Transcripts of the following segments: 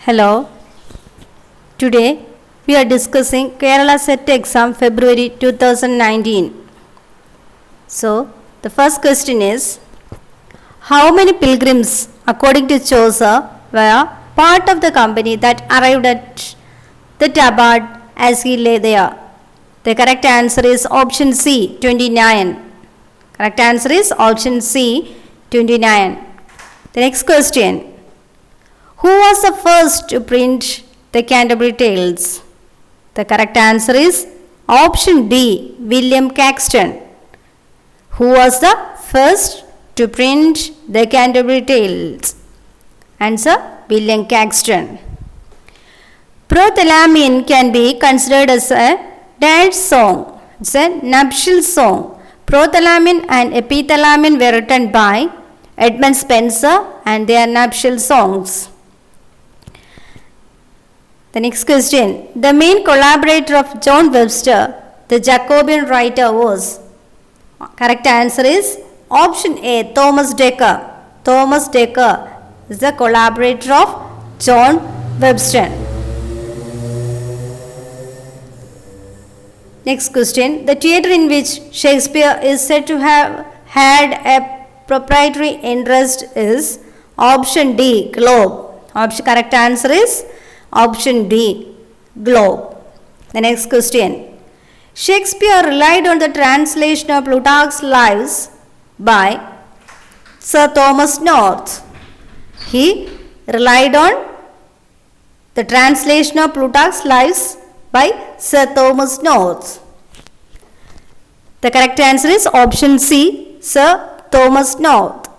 Hello. Today we are discussing Kerala Set Exam February 2019. So the first question is, how many pilgrims according to Chaucer were part of the company that arrived at the Tabard as he lay there? The correct answer is option C, 29. Correct answer is option C, 29. The next question. Who was the first to print the Canterbury Tales? The correct answer is option D, William Caxton. Who was the first to print the Canterbury Tales? Answer, William Caxton. Prothalamion can be considered as a dance song. It's a nuptial song. Prothalamion and Epithalamion were written by Edmund Spenser and they are nuptial songs. The next question. The main collaborator of John Webster, the Jacobean writer, was? Correct answer is option A, Thomas Dekker. Thomas Dekker is the collaborator of John Webster. Next question. The theatre in which Shakespeare is said to have had a proprietary interest is option D, Globe. Correct answer is option D, Globe. The next question. Shakespeare relied on the translation of Plutarch's Lives by Sir Thomas North. He relied on the translation of Plutarch's Lives by Sir Thomas North. The correct answer is option C, Sir Thomas North.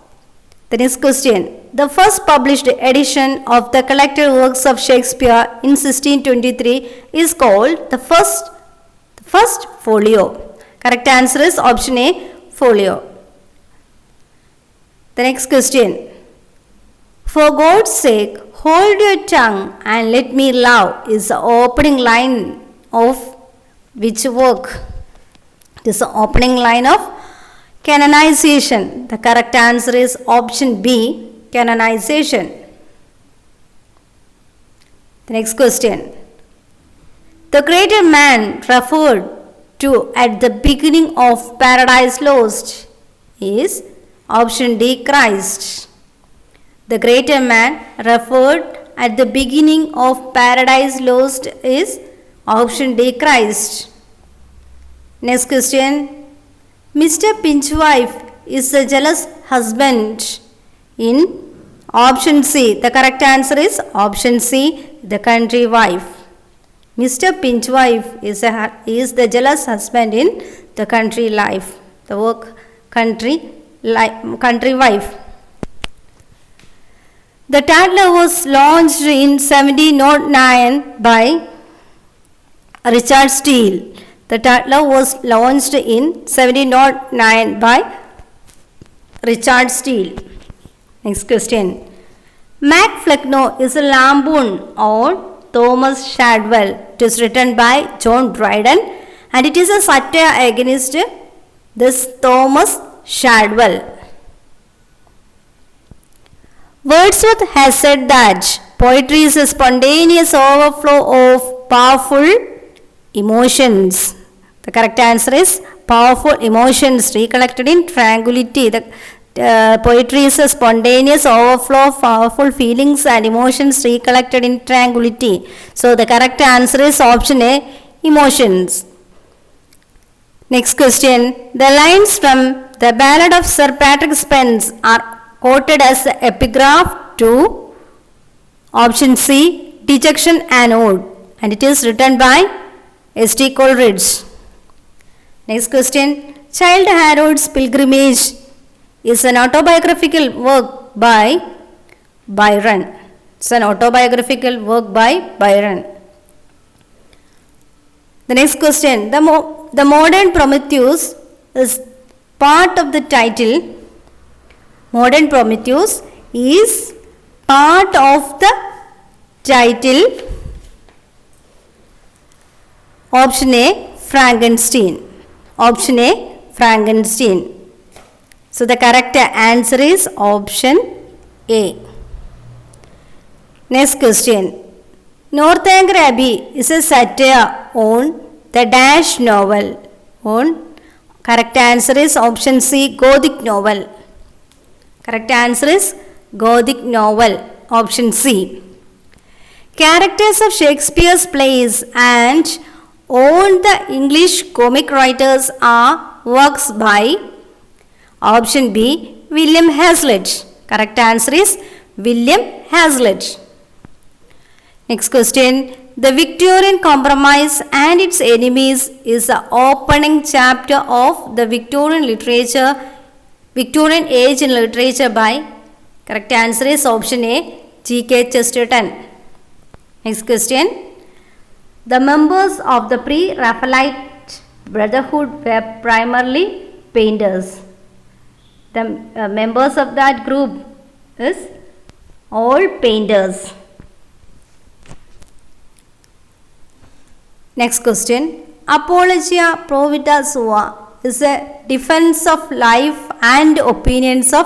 The next question. The first published edition of the collected works of Shakespeare in 1623 is called the first folio. Correct answer is option A, folio. The next question. For God's sake, hold your tongue and let me love is the opening line of which work? It is the opening line of Canonization. The correct answer is option B, Canonization. The next question. The greater man referred to at the beginning of Paradise Lost is option D, Christ. The greater man referred at the beginning of Paradise Lost is option D, Christ. Next question. Mr. Pinchwife is the jealous husband in option C. The correct answer is option C, the country wife. Mr. Pinchwife is the jealous husband in the country life. The work country wife. The Tatler was launched in 1709 by Richard Steele. The Tatler was launched in 1709 by Richard Steele. Next question. Mac Flecknoe is a lampoon on Thomas Shadwell. It is written by John Dryden and it is a satire against this Thomas Shadwell. Wordsworth has said that poetry is a spontaneous overflow of powerful emotions. The correct answer is powerful emotions recollected in tranquility. The poetry is a spontaneous overflow of powerful feelings and emotions recollected in tranquility. So the correct answer is option A, emotions. Next question. The lines from the Ballad of Sir Patrick Spens are quoted as the epigraph to option C, Dejection and Ode, and it is written by S.T. Coleridge. Next question. Childe Harold's Pilgrimage is an autobiographical work by Byron. It's an autobiographical work by Byron. The next question. The modern Prometheus is part of the title. Modern Prometheus is part of the title. Option A, Frankenstein. Option A, Frankenstein. So the correct answer is option A. Next question. Northanger Abbey is a satire on the dash novel. Correct answer is option C, Gothic novel. Correct answer is Gothic novel, option C. Characters of Shakespeare's plays and all the English comic writers are works by option B, William Hazlitt. Correct answer is William Hazlitt. Next question. The Victorian Compromise and its Enemies is the opening chapter of the Victorian age in literature by, correct answer is option A, G.K. Chesterton. Next question. The members of the Pre-Raphaelite Brotherhood were primarily painters. The members of that group is all painters. Next question. Apologia Pro Vita Sua is a defense of life and opinions of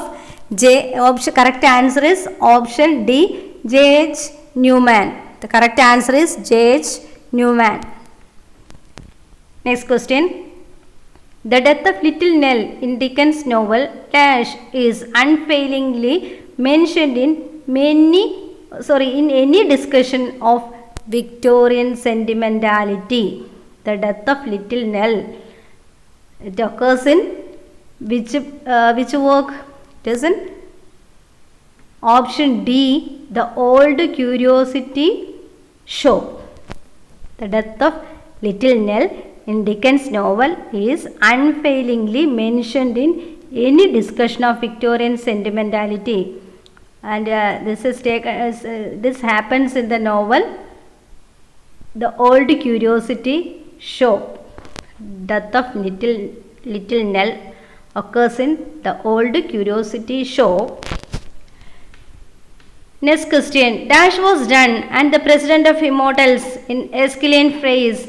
correct answer is option D, J.H. Newman. The correct answer is J.H. Newman. Next question. The death of Little Nell in Dickens' novel Dash is unfailingly mentioned in any discussion of Victorian sentimentality. The death of Little Nell. It occurs in which work? It is in option D, The Old Curiosity Show. The death of Little Nell in Dickens' novel is unfailingly mentioned in any discussion of Victorian sentimentality, and this happens in the novel The Old Curiosity Show. Death of Little Nell occurs in The Old Curiosity Show. Next question. Dash was done and the president of Immortals in Aeschylean phrase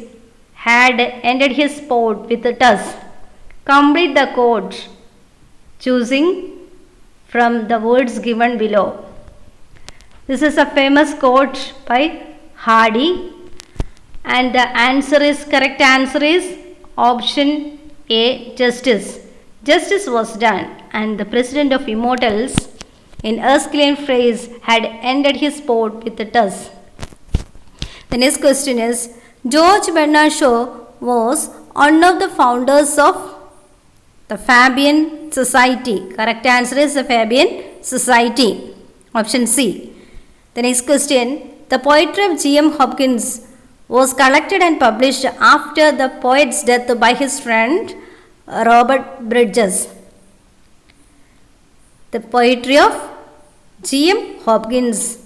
had ended his sport with a tuss. Complete the quote choosing from the words given below. This is a famous quote by Hardy, and the correct answer is option A, justice. Justice was done and the president of Immortals in Aeschylean phrase had ended his sport with a tuss. The next question is, George Bernard Shaw was one of the founders of the Fabian Society. Correct answer is the Fabian Society, option C. The next question, the poetry of G.M. Hopkins was collected and published after the poet's death by his friend Robert Bridges. The poetry of G.M. Hopkins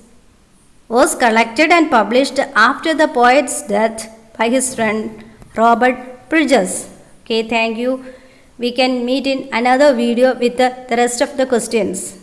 was collected and published after the poet's death by his friend Robert Bridges. Okay, thank you. We can meet in another video with the rest of the questions.